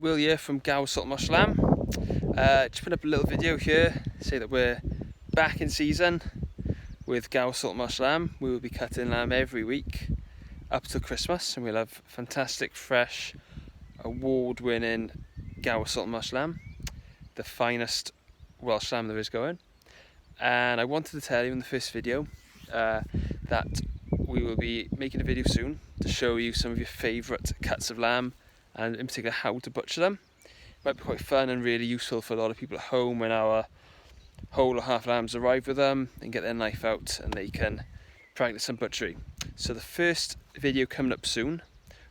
Will here from Gower Salt Marsh Lamb. Just put up a little video here to say that we're back in season with Gower Salt Marsh Lamb. We will be cutting lamb every week up to Christmas, and we'll have fantastic, fresh, award-winning Gower Salt Marsh Lamb, the finest Welsh lamb there is going. And I wanted to tell you in the first video that we will be making a video soon to show you some of your favourite cuts of lamb, and in particular how to butcher them. It might be quite fun and really useful for a lot of people at home when our whole or half lambs arrive with them and get their knife out and they can practice some butchery. So the first video coming up soon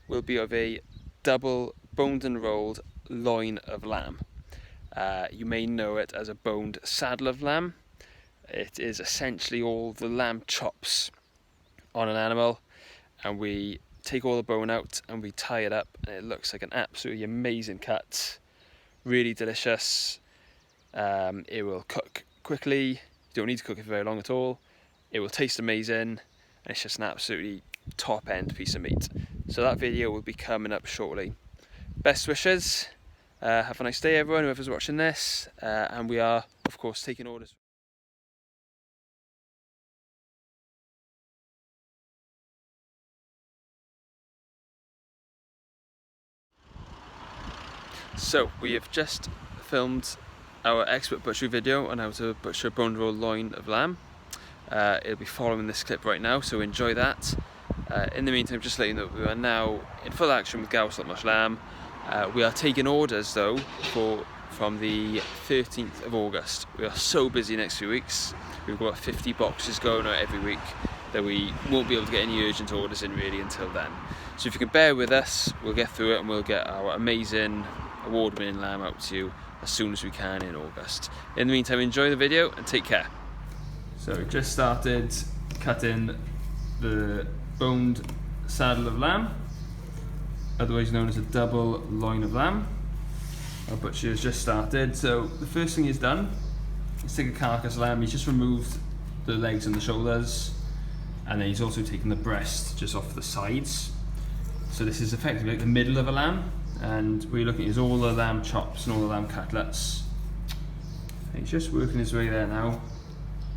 will be of a double boned and rolled loin of lamb. You may know it as a boned saddle of lamb. It is essentially all the lamb chops on an animal, and we take all the bone out and we tie it up, and it looks like an absolutely amazing cut. Really delicious. It will cook quickly. You don't need to cook it for very long at all. It will taste amazing, and it's just an absolutely top end piece of meat. So that video will be coming up shortly. Best wishes. Have a nice day everyone, whoever's watching this, and we are of course taking orders. So we have just filmed our expert butchery video on how to butcher a bone roll loin of lamb. It'll be following this clip right now, so enjoy that. In the meantime, just letting you know, we are now in full action with Gower Salt Marsh Lamb. We are taking orders though from the 13th of August. We are so busy next few weeks. We've got 50 boxes going out every week that we won't be able to get any urgent orders in really until then. So if you can bear with us, we'll get through it and we'll get our amazing award-winning lamb out to you as soon as we can in August. In the meantime, enjoy the video and take care. So we just started cutting the boned saddle of lamb, otherwise known as a double loin of lamb. Our butcher has just started. So the first thing he's done is take a carcass lamb. He's just removed the legs and the shoulders, and then he's also taken the breast just off the sides. So this is effectively like the middle of a lamb, and what you're looking at is all the lamb chops and all the lamb cutlets. And he's just working his way there now.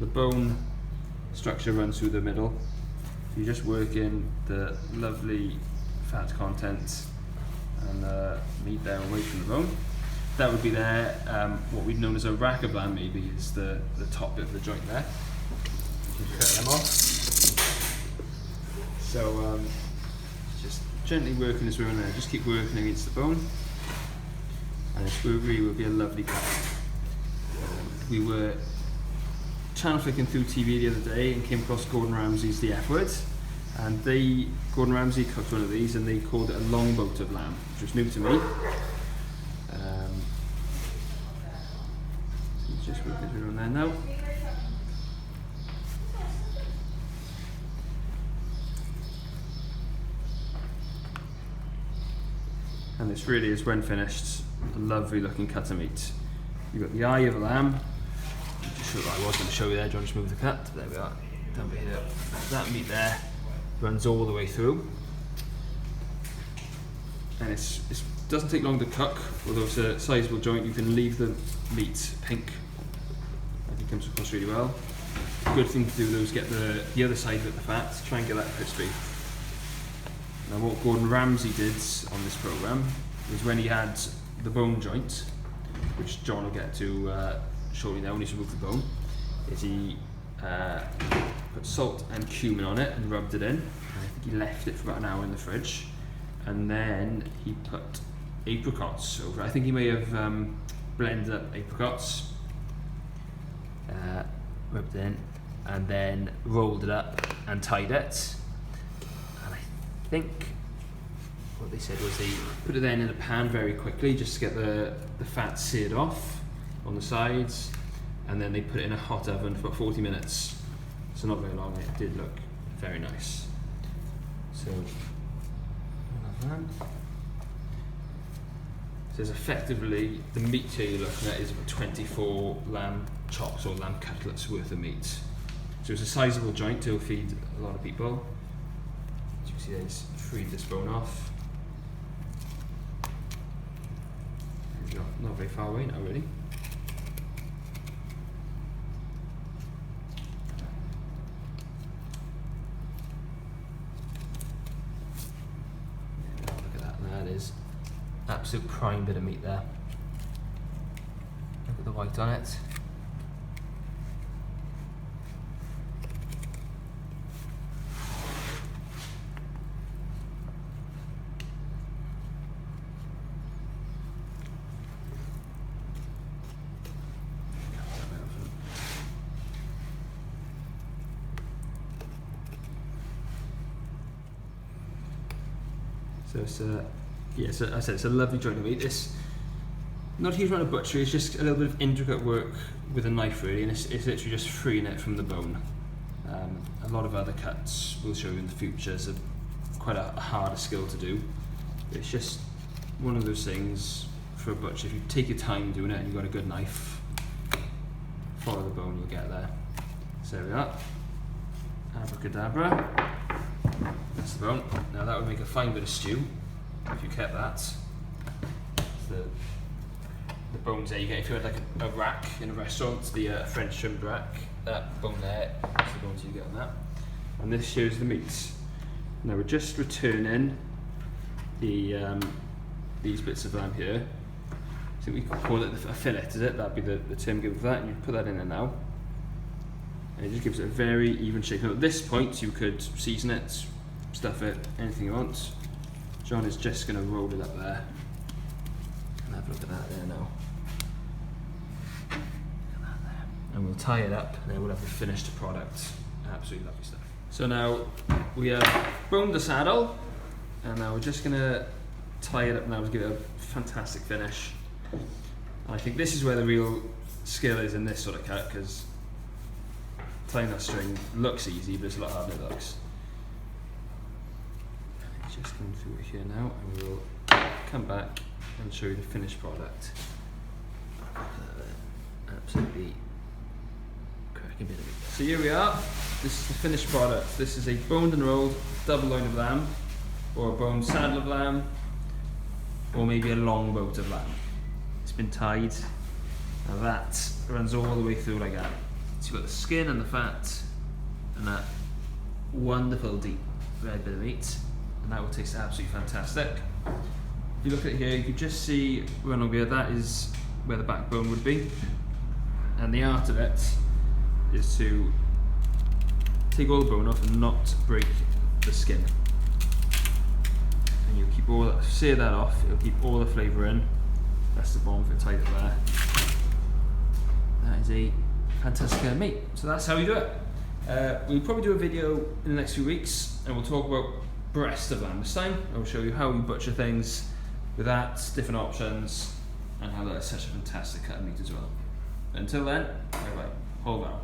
The bone structure runs through the middle, so you're just working the lovely fat content and the meat there away from the bone. That would be there. What we'd known as a rack of lamb maybe is the top bit of the joint there. Just cut them off. So just gently working his way in there. Just keep working against the bone, and this really will be a lovely cut. We were channel flicking through TV the other day and came across Gordon Ramsay's The F Word, and Gordon Ramsay cooked one of these and they called it a longboat of lamb, which was new to me. So just working through on there now. And this really is, when finished, a lovely looking cut of meat. You've got the eye of a lamb. Just show what I was going to show you there. Do you want to just move the cut? There we are. Down here. That meat there runs all the way through. And it doesn't take long to cook, although it's a sizable joint. You can leave the meat pink. I think it comes across really well. Good thing to do though is get the other side of the fat, try and get that crispy. Now what Gordon Ramsay did on this programme was, when he had the bone joint, which John will get to shortly now when he's removed the bone, is he put salt and cumin on it and rubbed it in. And I think he left it for about an hour in the fridge, and then he put apricots over it. I think he may have blended up apricots, rubbed it in, and then rolled it up and tied it. I think what they said was they put it then in a pan very quickly just to get the fat seared off on the sides, and then they put it in a hot oven for about 40 minutes. So not very long. It did look very nice. So there's effectively, the meat here you're looking at is about 24 lamb chops or lamb cutlets worth of meat. So it's a sizable joint to feed a lot of people. As you can see, I just freed this bone off. not very far away now really. Look at that, that is absolute prime bit of meat there. Look at the white on it. So it's so I said it's a lovely joint of meat. It's not a huge amount of butchery, it's just a little bit of intricate work with a knife really, and it's literally just freeing it from the bone. A lot of other cuts we'll show you in the future, so quite a harder skill to do. It's just one of those things for a butcher, if you take your time doing it and you've got a good knife, follow the bone, you'll get there. So there we are. Abracadabra. That's the bone. Now that would make a fine bit of stew if you kept that. The bones there you get if you had like a rack in a restaurant, the French trimmed rack. That bone there is the bones you get on that. And this shows the meat. Now we're just returning the these bits of lamb here. I think we could call it a fillet, is it? That'd be the term given for that, and you put that in there now. And it just gives it a very even shape. Now at this point you could season it, stuff it, anything you want. John is just going to roll it up there. And have a look at that there now. Look at that there. And we'll tie it up, and then we'll have the finished product. Absolutely lovely stuff. So now we have boned the saddle, and now we're just going to tie it up now to give it a fantastic finish. And I think this is where the real skill is in this sort of cut, because tying that string looks easy, but it's a lot harder than it looks. Just going through it here now, and we'll come back and show you the finished product. Absolutely cracking bit of it. So here we are. This is the finished product. This is a boned and rolled double loin of lamb, or a boned saddle of lamb, or maybe a long boat of lamb. It's been tied, and that runs all the way through like that. So you've got the skin and the fat, and that wonderful deep red bit of meat. And that will taste absolutely fantastic. If you look at it here, you can just see run over here, that is where the backbone would be. And the art of it is to take all the bone off and not break the skin. And you'll keep all that, sear that off, it'll keep all the flavour in. That's the bomb if it tied it there. That is a fantastic kind of meat. So that's how we do it. We'll probably do a video in the next few weeks, and we'll talk about breast of lamb this time. I will show you how we butcher things with that, different options, and how that is such a fantastic cut of meat as well. Until then, bye bye. Whole barrel.